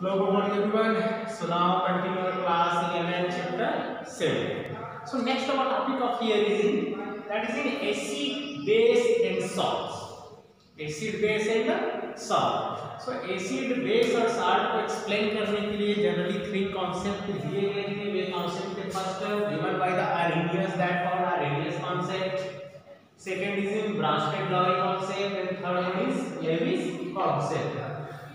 Hello, good morning everyone. So now continue our class 11 chapter 7. So next our topic of here is that is in acid, base and salts. Acid, base and salt. So acid, base और salt को explain करने के लिए generally three concept दिए गए थे. वे concept थे first given by the Arrhenius, that called Arrhenius concept. Second is in Bronsted-Lowry concept and third one is Lewis concept.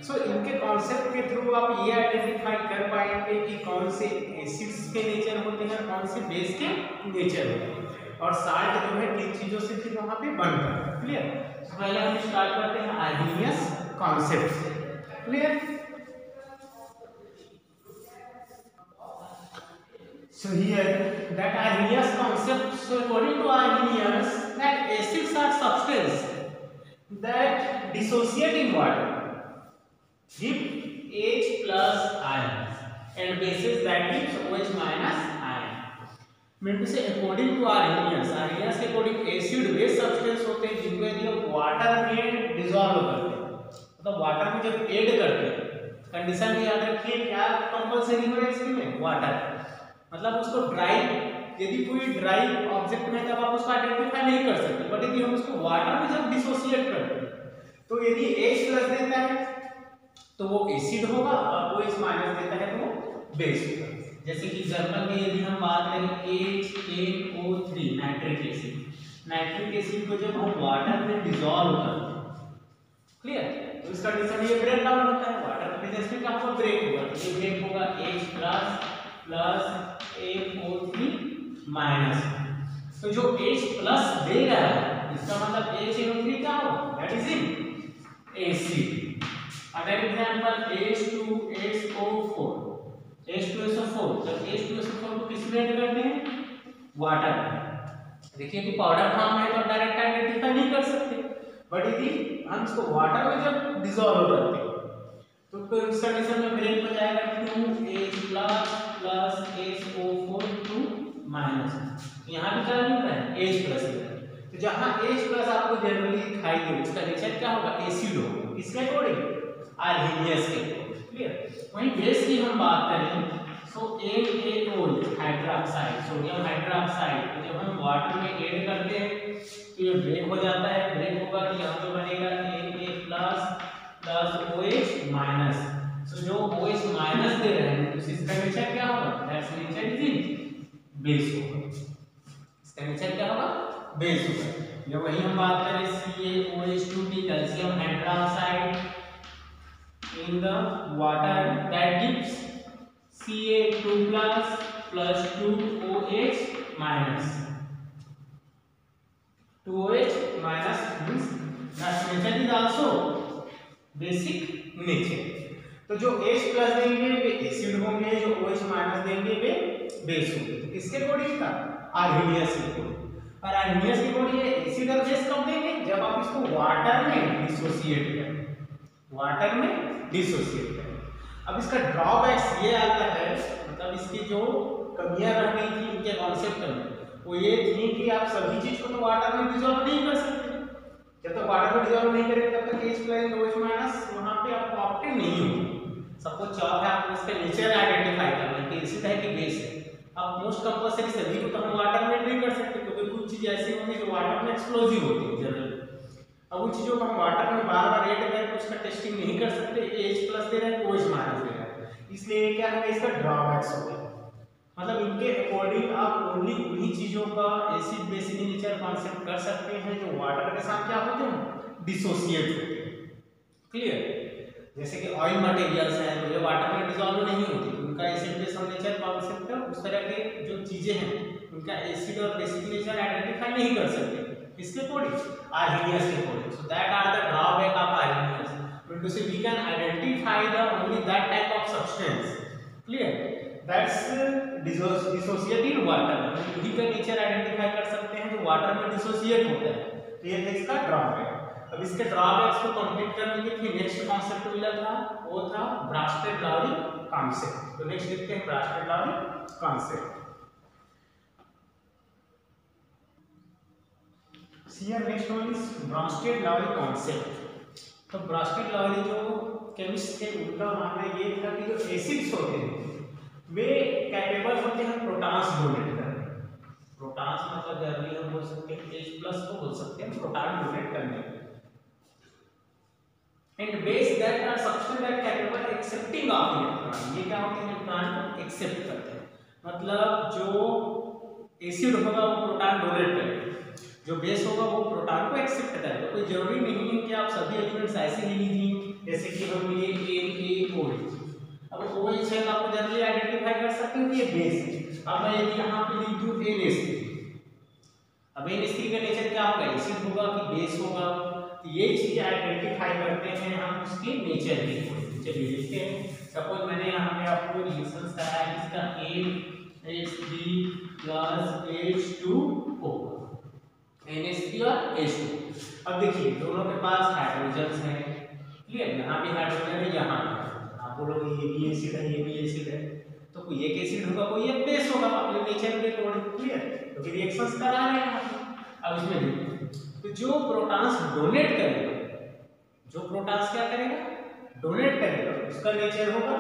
सो इनके कॉन्सेप्ट के थ्रू आप ये आइडेंटिफाई कर पाएंगे कि कौन से एसिड्स के नेचर होते हैं, कौन से बेस के नेचर होते हैं, और साल्ट जो है किन चीजों से फिर वहां पे बनता है. क्लियर. तो पहले हम स्टार्ट करते हैं आर्हेनियस कॉन्सेप्ट से. Clear. So here that Arrhenius concept, so according to Arrhenius that acids are substances that dissociate in water give H plus ions and bases that gives OH minus ion. Meant to say according to Arrhenius के according acid base substance होते हैं जिनको यदि आप water में dissolve करते हैं, मतलब वाटर में जब ऐड करते हैं, कंडीशन भी याद रखिए क्या कंपलसरी है इसमें वाटर, मतलब उसको ड्राई, यदि कोई ड्राई ऑब्जेक्ट में तब आप उसको आइडेंटिफाई नहीं कर सकते, बट यदि हम उसको वाटर में जब डिसोशिएट करते हैं तो यदि H प्लस देता है तो वो एसिड होगा और OH माइनस देता है तो वो बेस होगा. जैसे कि एग्जांपल में यदि हम बात करें HNO3 nitric acid, nitric acid को जब हम वाटर में डिसॉल्व करते हैं, क्लियर, तो इसका कंडीशन ये ब्रेक डाउन होता है, वाटर प्रेजेंस में क्या होगा, ब्रेक होगा. तो ये ब्रेक होगा H प्लस NO3 माइनस. तो जो H प्लस दे रहा है इसका मतलब HNO3 क्या होगा, दैट इज इन एसिड. अगर एग्जांपल H2SO4, H2SO4, जब H2SO4 को किस में ऐड करते हैं, वाटर में. देखिए कि पाउडर फॉर्म में तो डायरेक्ट आइडेंटिफाई नहीं कर सकते, बट यदि हम इसको वाटर में जब डिसॉल्व करते हैं तो इस कंडीशन में ब्रेक हो जाएगा 2H प्लस SO4 2 माइनस. यहाँ भी क्या मिल रहा है, H प्लस. तो जहाँ H प्लस आपको जनरली दिखाई दे उसका नेचर क्या होगा, एसिड होगा. किसके अकॉर्डिंग, आर्हेनियस के. क्लियर. वहीं बेस की हम बात करें सो NaOH हाइड्रोक्साइड, सोडियम हाइड्रोक्साइड, तो जब हम वाटर में ऐड करते हैं तो ये ब्रेक हो जाता है. ब्रेक होगा तो यहाँ पे बनेगा Na प्लस OH माइनस. सो जो OH माइनस दे रहे हैं तो इसका नेचर क्या होगा, that's nature is in base होगा. इसका नेचर क्या होगा, बेस होगा. जब वही हम बात करें CaOH2 calcium hydroxide in the water that gives Ca2 plus 2OH minus. 2OH minus means that nature is also basic nature. तो जो H प्लस देंगे वे एसिड होंगे, जो OH माइनस देंगे वे बेस होंगे. तो किसके अकॉर्डिंग था, आर्हेनियस के अकॉर्डिंग. और आर्हेनियस के अकॉर्डिंग एसिड और बेस कब देंगे, जब आप इसको वाटर में डिसोशिएट करें, वाटर में डिसोशिएट करें. अब इसका ड्रॉबैक्स ये आता है, मतलब इसकी जो कमियां रह गई थी इनके कॉन्सेप्ट में वो ये थी कि आप सभी चीज को तो वाटर में डिसॉल्व नहीं कर सकते. जब तक वाटर में डिसॉल्व नहीं करेंगे तब तक H प्लस OH माइनस वहां पे आपको ऑप्टेन नहीं होगी. सबको चाह है आपको इसका नेचर आइडेंटिफाई करना कि एसिड है कि बेस है. अब मोस्ट कंपल्सरी सभी को तो हम वाटर में नहीं कर सकते क्योंकि कुछ चीज ऐसी होंगी जो वाटर में एक्सप्लोसिव होती है जनरली. अब उन चीजों को हम वाटर में बार बार ऐड करके उसका टेस्टिंग नहीं कर सकते. H प्लस दे रहा है, OH माइनस दे रहा है, इसलिए क्या है इसका ड्रॉबैक्स होगा. मतलब इनके अकॉर्डिंग आप ओनली उन्हीं चीजों का एसिड बेस नेचर कॉन्सेप्ट कर सकते हैं जो वाटर के साथ क्या होते हैं, डिसोशिएट होते हैं. क्लियर. जैसे कि ऑयल मटेरियल्स हैं तो ये वाटर में डिसॉल्व नहीं होती, उनका एसिड बेस नेचर कॉन्सेप्ट है. उस तरह के जो चीजें हैं उनका एसिड और बेसिक नेचर आइडेंटिफाई नहीं कर सकते. इसके अकॉर्डिंग, आर्हेनियस के अकॉर्डिंग. So that are the drawback of Arrhenius. But to say we can identify the only that type of substance. Clear? That's dissociate in water. उन्हीं का नेचर आइडेंटिफाई कर सकते हैं जो वाटर में डिसोशिएट होता है. तो ये है इसका ड्रॉबैक. अब इसके ड्रॉबैक्स को कंप्लीट करने के लिए नेक्स्ट कॉन्सेप्ट मिला था, वो था ब्रास्टेड-लाउरी कॉन्सेप्ट. तो नेक्स्ट देखते हैं ब्रास्टेड-लाउरी concept. Here next one is Bronsted-Lowry concept. तो ब्रास्टेड-लाउरी जो केमिस्ट थे उनका मानना ये था कि जो एसिड्स होते हैं वे कैपेबल होते हैं प्रोटॉन्स डोनेट करने। प्रोटॉन्स मतलब जनरली हम बोल सकते हैं H+ को बोल सकते हैं प्रोटॉन डोनेट करने। And base that are substances that capable accepting of electron. ये क्या होते हैं, इलेक्ट्रॉन को एक्सेप्ट करते हैं। मतलब जो एसिड होगा वो प्रोटॉन डोनेट करेगा, जो बेस होगा वो प्रोटॉन को एक्सेप्ट करेगा। कोई जरूरी नहीं है कि आप सभी एलिमेंट्स ऐसे ही लीजिए जैसे कि हम लिए NaOH। अब OH है तो आप जनरली आइडेंटिफाई कर सकते हैं कि ये बेस है। अब मैं यदि यहाँ पे लिख दूं NH3, अब NH3 का नेचर क्या होगा, एसिड होगा कि बेस होगा, तो ये चीज आइडेंटिफाई करते हैं हम उसके नेचर के। चलिए देखते हैं। सपोज मैंने यहाँ पे आपको रिएक्शंस कराया है, इसका NH3 + H2O, NH3 और H2। अब देखिए दोनों के पास हाइड्रोजन्स हैं, क्लियर, यहाँ भी हाइड्रोजन है, यहाँ आप बोलोगे ये भी एसिड है, ये भी एसिड है, तो कोई एक एसिड होगा कोई एक बेस होगा अपने नेचर के अकॉर्डिंग, क्लियर। तो फिर रिएक्शंस करा रहे हैं। अब इसमें देखिए तो जो प्रोटॉन्स डोनेट करेगा, जो प्रोटॉन्स क्या करेगा, डोनेट करेगा, उसका नेचर होगा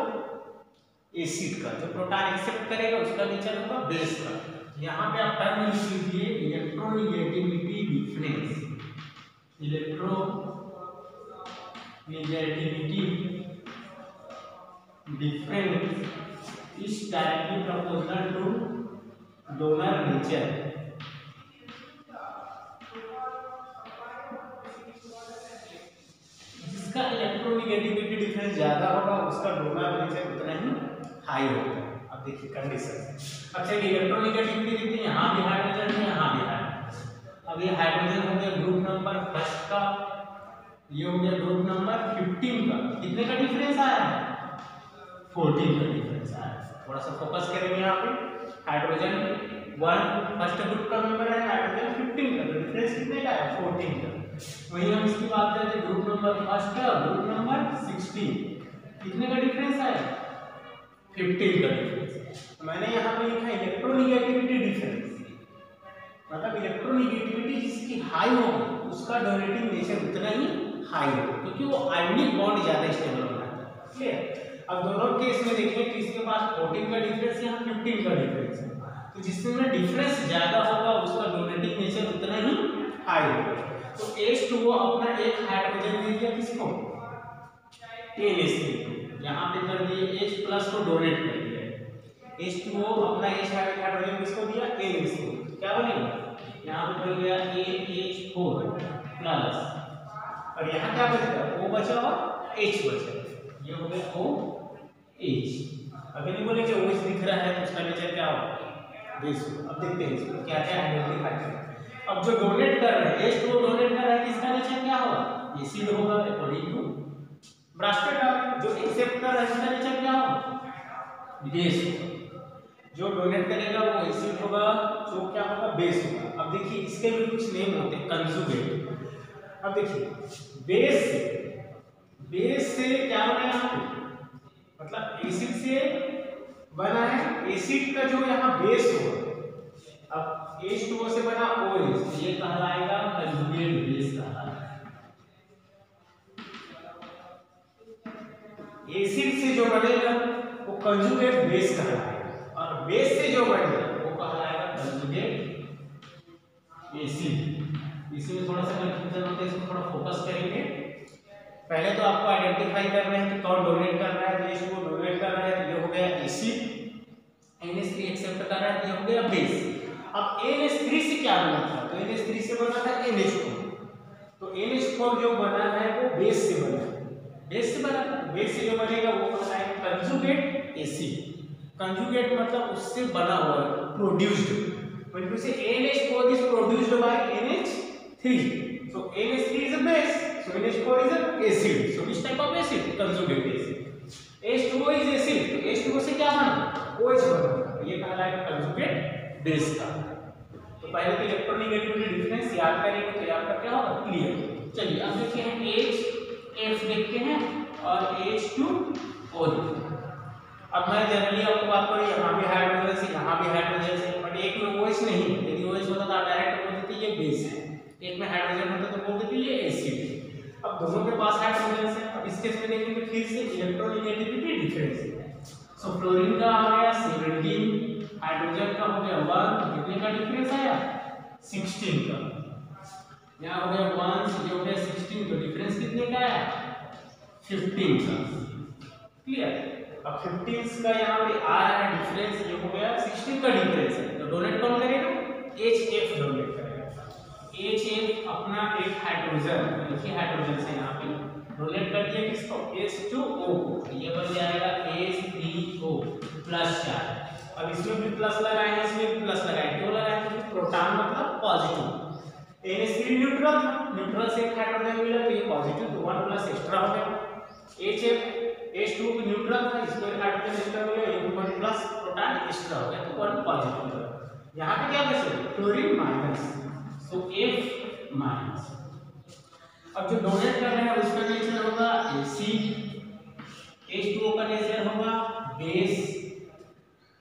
एसिड का। जो प्रोटॉन एक्सेप्ट करेगा उसका नेचर होगा बेस का। यहाँ पे आप टर्म लिख लीजिए electronegativity difference. Electronegativity difference is directly proportional two donor nature. जिसका इलेक्ट्रोनेगेटिविटी डिफरेंस ज्यादा होगा उसका डोनर नेचर उतना ही हाई होगा। अब देखिए कंडीशन। अच्छा इलेक्ट्रोनेगेटिविटी देखते हैं, यहाँ भी हाइड्रोजन है, यहाँ भी हाइड्रोजन। अब ये हाइड्रोजन हो गया ग्रुप नंबर 1 का, ये हो गया ग्रुप नंबर 15 का। कितने का डिफरेंस आया है, 14 का डिफरेंस आया है। थोड़ा सा फोकस करेंगे यहाँ पे। हाइड्रोजन 1 फर्स्ट ग्रुप का मेंबर है, हाइड्रोजन 15 का, तो डिफरेंस कितने का है, 14 का। वहीं हम इसकी बात करते हैं ग्रुप नंबर 1 का, ग्रुप नंबर 16, कितने का डिफरेंस आया, 15 का डिफरेंस। तो मैंने यहाँ पे लिखा इलेक्ट्रोनेगेटिविटी डिफरेंस, मतलब इलेक्ट्रोनेगेटिविटी जिसकी हाई होगी उसका डोनेटिंग नेचर उतना ही हाई होगा, क्योंकि वो आयनिक बॉन्ड ज्यादा स्टेबल बनाता है, क्लियर। अब दोनों केस में देखें कि इसके पास 14 का डिफरेंस, यहाँ 15 का डिफरेंस है, तो जिसमें डिफरेंस ज्यादा होगा उसका डोनेटिंग नेचर उतना ही हाई होगा। तो H2O अपना एक हाइड्रोजन दे दिया किसको, NH3, यहाँ पे कर दिए H+ को डोनेट कर दिया। H2O अपना H हाइड्रोजन किसको दिया, NH3, क्या बनेगा, यहाँ पे बन गया AH4+, और यहाँ क्या बचेगा, O बचा और H बचा, ये हो गया OH। अगर नहीं बोलेंगे OH दिख रहा है तो उसका नेचर क्या होगा, बेस। अब देखते हैं इसको क्या क्या आइडेंटिफाई करें। अब जो डोनेट कर रहे हैं, H2O डोनेट कर रहा है, इसका नेचर क्या होगा, एसिड होगा अकॉर्डिंग टू ब्रास्टेड। जो एक्सेप्ट कर रहा है इसका नेचर क्या होगा, बेस होगा। जो डोनेट करेगा वो एसिड होगा, जो क्या होगा, बेस होगा। अब देखिए इसके भी कुछ नेम होते हैं, कंजुगेट। अब देखिए बेस से क्या बना, मतलब एसिड से बना है, एसिड का जो यहाँ बेस होगा, अब H2O से बना OH, तो ये कहलाएगा कंजुगेट बेस कहलाएगा। एसिड से जो बनेगा वो कंजुगेट बेस कहलाएगा, और बेस से जो बनेगा वो कहलाएगा कंजुगेट एसिड। इसमें थोड़ा सा कंफ्यूजन होता है, इसको थोड़ा फोकस करेंगे। पहले तो आपको आइडेंटिफाई करना है कि कौन डोनेट कर रहा है। H2O डोनेट कर रहा है तो ये हो गया एसिड, NH3 एक्सेप्ट कर रहा है तो ये हो गया बेस। अब NH3 से क्या बना था, तो NH3 से बना था NH4, तो NH4 जो बना है वो बेस से बना है, बेस से बना था। बेस से जो बनेगा वो बना है कंजुगेट एसिड। कंजुगेट मतलब उससे बना हुआ, produced, when you say NH4 is produced by NH3, so NH3 is a base, so NH4 is an acid, so which type of acid, conjugate acid। H2O is acid, तो H2O से क्या बना, OH बना, ये कहलाएगा conjugate base का। तो पहले तो इलेक्ट्रोनेगेटिविटी डिफरेंस याद करेंगे तो आपका क्या होगा, क्लियर। चलिए अब देखते हैं HF देखते हैं और H2O। अब मैं जनरली आपको बात करूं, यहाँ भी हाइड्रोजन से, यहाँ भी हाइड्रोजन से, बट एक में OH नहीं है। यदि OH होता तो आप डायरेक्ट बोल देते ये बेस है, एक में हाइड्रोजन होता तो बोल देते ये एसिड। अब दोनों के पास हाइड्रोजन है। अब इस केस में देखेंगे फिर से इलेक्ट्रोनेगेटिविटी डिफरेंस है। सो फ्लोरीन का आ गया 17, हाइड्रोजन का हो गया 1, कितने का डिफरेंस आया 16 का। यहाँ हो गया 1, ये हो गया 16, तो डिफरेंस कितने का आया 15 का। क्लियर। अब 15 का यहाँ पे आ रहा है डिफरेंस, ये हो गया 16 का डिफरेंस है, तो डोनेट कौन करेगा HF डोनेट करेगा। HF अपना एक हाइड्रोजन, देखिए हाइड्रोजन से यहाँ पे डोनेट कर दिया किसको H2O को, ये बन जाएगा H3O प्लस 4। अब इसमें भी प्लस लगाए हैं, इसमें भी प्लस लगाए, क्यों लगाए क्योंकि प्रोटॉन मतलब पॉजिटिव, NH3 न्यूट्रल था, न्यूट्रल से एक हाइड्रोजन मिला तो ये पॉजिटिव, तो 1 प्लस एक्स्ट्रा हो गया। H2 न्यूट्रल था, इसको एक हाइड्रोजन एक्स्ट्रा मिला, ये 1 प्लस प्रोटॉन एक्स्ट्रा हो गया, तो 1 पॉजिटिव। यहाँ पे क्या बचे क्लोरीन माइनस, सो F माइनस। अब जो डोनेट कर रहे हैं उसका नेचर होगा एसिड, H2O का नेचर होगा बेस।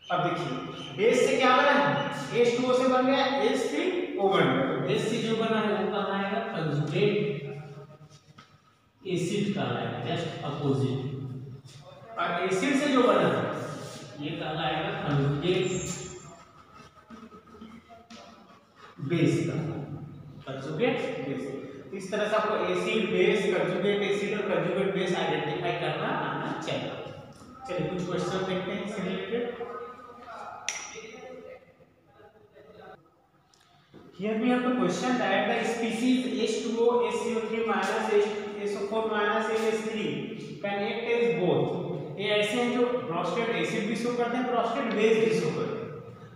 अब देखिए बेस से क्या बना है, H2O से बन गया H3O बन गया, तो बेस से जो बना है वो कहलाएगा कंजुगेट एसिड कहलाएगा, जस्ट अपोजिट। और एसिड से जो बना है ये कहलाएगा कंजुगेट बेस का, कंजुगेट बेस। इस तरह से आपको एसिड बेस, कंजुगेट एसिड और कंजुगेट बेस आइडेंटिफाई करना आना चाहिए। चलिए कुछ क्वेश्चन देखते हैं इससे related. Here we have to question that the species H2O, HCO3 minus SO4 minus NH3 can act as both। ये ऐसे हैं जो प्रोस्टेट एसिड भी शो करते हैं, प्रोस्टेट बेस भी शो करते हैं।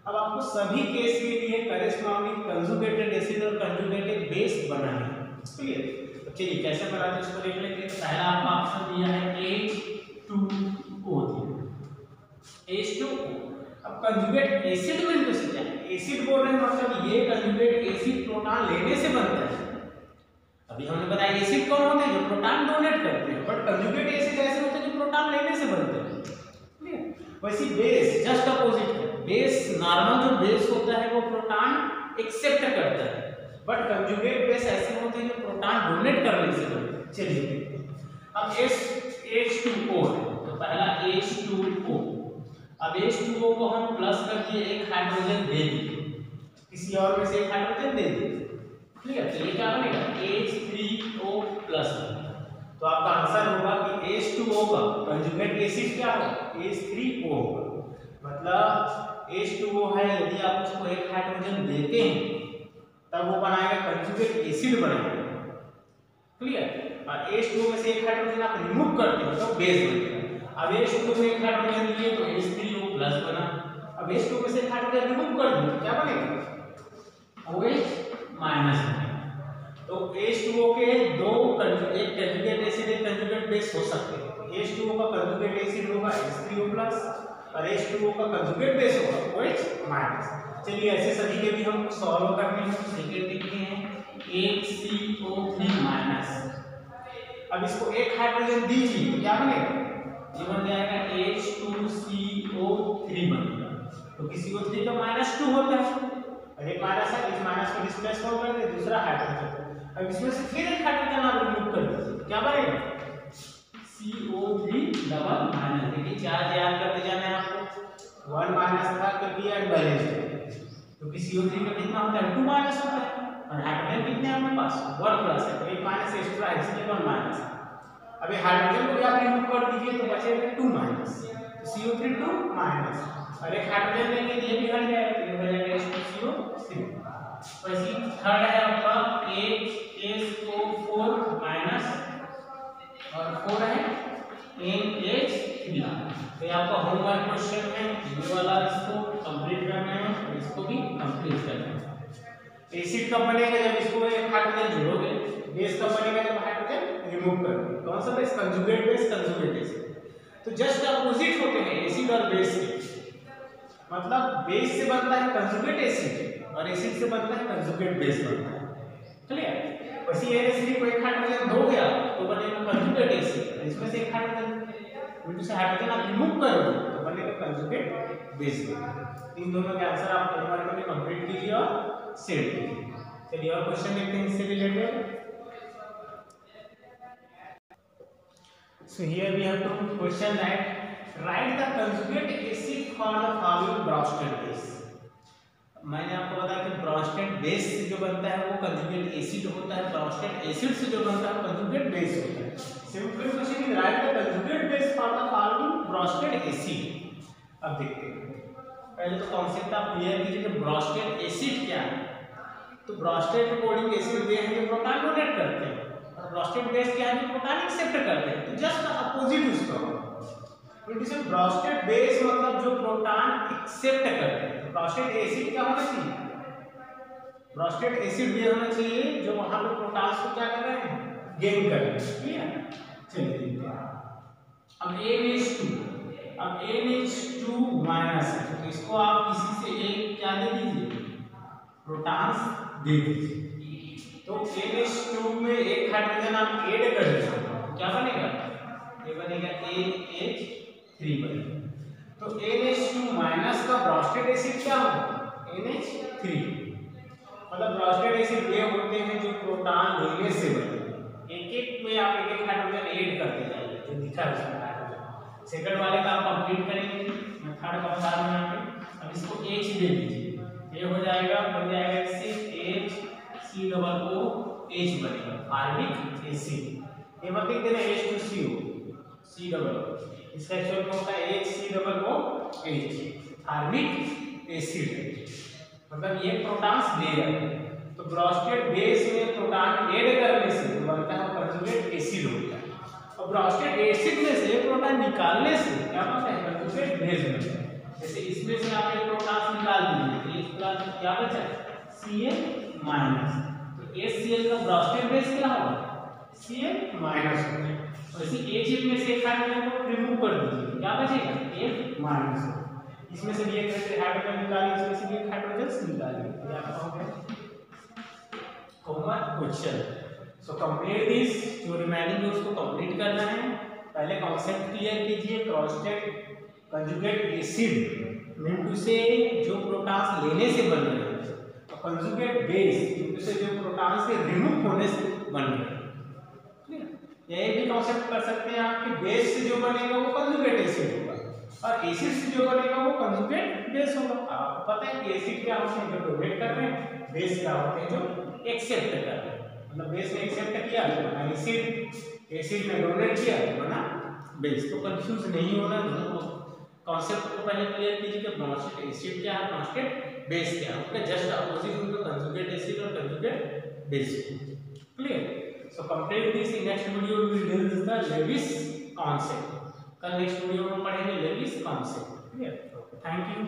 अब आपको सभी केस के लिए करेस्पॉन्डिंग कंजुगेटेड एसिड और कंजुगेटेड बेस बनाना है। क्लियर। तो चलिए कैसे बनाते हैं इसको देख लेते हैं। पहला आपका ऑप्शन दिया है H2O, H2O। अब कंजुगेट एसिड में कैसे क्या एसिड बोल रहे हैं, मतलब ये कंजुगेट एसिड प्रोटॉन लेने से बनता है। अभी हमने बताया एसिड कौन होते हैं जो प्रोटॉन डोनेट करते हैं, बट कंजुगेट एसिड ऐसे होते हैं जो प्रोटॉन लेने से बनते हैं। क्लियर। वैसे बेस जस्ट अपोजिट है, बेस नॉर्मल जो बेस होता है वो प्रोटॉन एक्सेप्ट करता है, बट कंजुगेट बेस ऐसे होते हैं जो प्रोटॉन डोनेट करने से बनते हैं। चलिए अब H2O है, तो पहला H2O। अब H2O को हम प्लस कर दिए, एक हाइड्रोजन दे दिए, किसी और में से एक हाइड्रोजन दे दिए। क्लियर। तो ये क्या बनेगा H3O प्लस। तो आपका आंसर होगा कि H2O का कंजुगेट एसिड क्या होगा H3O होगा। मतलब H2O है, यदि आप उसको एक हाइड्रोजन देते हैं तब वो बनाएगा कंजुगेट एसिड बनाएगा। क्लियर। और H2O में से एक हाइड्रोजन आप रिमूव करते हो तो बेस बनेगा। अब H2O में एक हाइड्रोजन लिए तो H3O प्लस बना। अब H2O में से एक हाइड्रोजन रिमूव कर दिया तो क्या बनेगा OH माइनस बनेगा। तो H2O के दो एक कंजुगेट एसिड एक कंजुगेट बेस हो सकते हैं। H2O का कंजुगेट एसिड होगा H3O प्लस और H2O का कंजुगेट बेस होगा OH माइनस। चलिए ऐसे सभी के भी हम सॉल्व करते हैं। सेकंड देखते हैं HCO3 माइनस। अब इसको एक हाइड्रोजन दीजिए तो क्या बनेगा, ये बन जाएगा H2CO3 बनेगा। तो CO3 का -2 होता है और एक माइनस है, इस माइनस को डिस्प्लेस कर दे दूसरा हाइड्रोजन। अब इसमें से फिर एक हाइड्रोजन आप रिमूव कर दीजिए, क्या बनेगा CO3 डबल माइनस। देखिए चार्ज याद करते जाना है आपको, 1 माइनस था तो पी एंड बैलेंस है, क्योंकि CO3 का कितना होता है 2 माइनस होता है और हाइड्रोजन कितने हैं अपने पास 1 प्लस है, तो एक माइनस एक्स्ट्रा है इसलिए 1 माइनस। अब ये हाइड्रोजन को भी आप रिमूव कर दीजिए तो बचेगा 2 माइनस, तो CO3 2 माइनस और एक हाइड्रोजन लेंगे तो ये भी हट जाएगा, तो ये हो जाएगा H2CO3। वैसे थर्ड है आपका HSO4 माइनस और 4 है NH3। तो ये आपका होमवर्क क्वेश्चन है, ये वाला इसको कंप्लीट करना है और इसको भी कंप्लीट करना है। एसिड कब बनेगा जब इसको एक हाइड्रोजन जोड़ोगे, बेस कब बनेगा जब हाइड्रोजन रिमूव करोगे। कौन सा base, conjugate base, conjugate acid. तो जस्ट अपोजिट होते हैं एसिड और बेस के, मतलब बेस से बनता है कंजुगेट एसिड और एसिड से बनता है कंजुगेट बेस बनता है। क्लियर। वैसे NH3 को एक हाइड्रोजन दो गया तो बनेगा कंजुगेट एसिड, इसमें से एक हाइड्रोजन से हाइड्रोजन आप रिमूव करोगे तो बनेगा कंजुगेट बेस। इन दोनों के आंसर आप होमवर्क में कंप्लीट कीजिए और सेव कीजिए। चलिए और क्वेश्चन देखते हैं इससे related. So here we have to question that write the conjugate acid for the following Bronsted base. मैंने आपको बताया कि ब्रॉन्स्टेड बेस से जो बनता है वो कंजुगेट एसिड होता है, ब्रॉन्स्टेड एसिड से जो बनता है कंजुगेट बेस होता है. Simple question is right the conjugate base for the following Brønsted acid. अब देखते हैं, पहले तो कॉन्सेप्ट आप क्लियर कीजिए कि ब्रॉन्स्टेड एसिड क्या है. तो ब्रॉन्स्टेड कोडिंग एसिड वे हैं जो प्रोटॉन डोनेट करते हैं और ब्रॉन्स्टेड बेस क्या है जो प्रोटॉन एक्सेप्ट करते हैं. तो जस्ट अपोजिट उसका होगा. ब्रॉन्स्टेड बेस मतलब जो प्रोटॉन एक्सेप्ट करते हैं. ब्रॉन्स्टेड एसिड क्या होना चाहिए? ब्रॉन्स्टेड एसिड ये होना चाहिए जो वहां पे प्रोटॉन्स को क्या कर रहे हैं, गेन कर रहे हैं. क्लियर? चलिए देखते हैं. अब NH2, अब NH2 माइनस है तो इसको आप किसी से एक क्या दे दीजिए, प्रोटॉन्स दे दीजिए. तो NH2 में एक हाइड्रोजन आप ऐड कर दीजिए, क्या बनेगा? ये बनेगा AH3 बनेगा. तो NH2 माइनस का ब्रॉन्स्टेड एसिड क्या होगा? NH3. मतलब ब्रॉन्स्टेड एसिड वे होते हैं जो प्रोटॉन लेने से बनते हैं. एक एक में आप एक एक हाइड्रोजन ऐड करते जाइए जो दिखा है उसमें हाइड्रोजन. सेकंड वाले का आप कंप्लीट करेंगे, मैं थर्ड का बता रहा हूं. अब इसको H दे दीजिए, ये हो जाएगा, बन जाएगा इससे HCOOH बनेगा, फार्मिक एसिड. ये मत लिख देना H2CO C इसका एक्चुअल में होता है HCOOH, फार्मिक एसिड. मतलब ये प्रोटॉन्स दे रहा है. तो ब्रॉन्स्टेड बेस में प्रोटॉन ऐड करने से बनता है कंजुगेट एसिड होता है. और ब्रॉन्स्टेड एसिड में से प्रोटॉन निकालने से क्या बनता है, कंजुगेट बेस बनता है. जैसे इसमें से आप एक प्रोटॉन निकाल दीजिए, एक प्लस क्या बचा, Cl माइनस. तो HCl का ब्रॉन्स्टेड बेस क्या होगा, Cl माइनस होगा. वैसे H में से एक हाइड्रोजन को रिमूव कर दीजिए, क्या बचेगा, F माइनस. इसमें से भी एक हाइड्रोजन निकालिए, इसमें से भी एक हाइड्रोजन निकालिए. ये आपका हो गया common question. So complete this, जो रिमेनिंग है उसको कंप्लीट करना है. पहले कॉन्सेप्ट क्लियर कीजिए. Bronsted conjugate acid mean to say जो प्रोटॉन्स लेने से बन रहे हैं, और conjugate base mean to say जो प्रोटॉन्स के रिमूव होने से बन रहे हैं. यही भी कॉन्सेप्ट कर सकते हैं आप कि बेस से जो बनेगा वो कंजुगेट एसिड होगा और एसिड से जो बनेगा वो कंजुगेट बेस होगा. आपको पता है कि एसिड क्या होते हैं जो डोनेट कर रहे हैं, बेस क्या होते हैं जो एक्सेप्ट कर रहे हैं. मतलब बेस ने एक्सेप्ट किया तो बना एसिड, एसिड ने डोनेट किया तो बना बेस. तो कंफ्यूज नहीं होना, दोनों कॉन्सेप्ट को पहले क्लियर कीजिए कि ब्रॉन्स्टेड एसिड क्या है, ब्रॉन्स्टेड बेस क्या है. उसका जस्ट अपोजिट उनका कंजुगेट एसिड और conjugate base. Clear? So complete this. In next video we will deal with the Lewis concept. कल नेक्स्ट वीडियो में पढ़ेंगे Lewis concept. Clear? Thank you.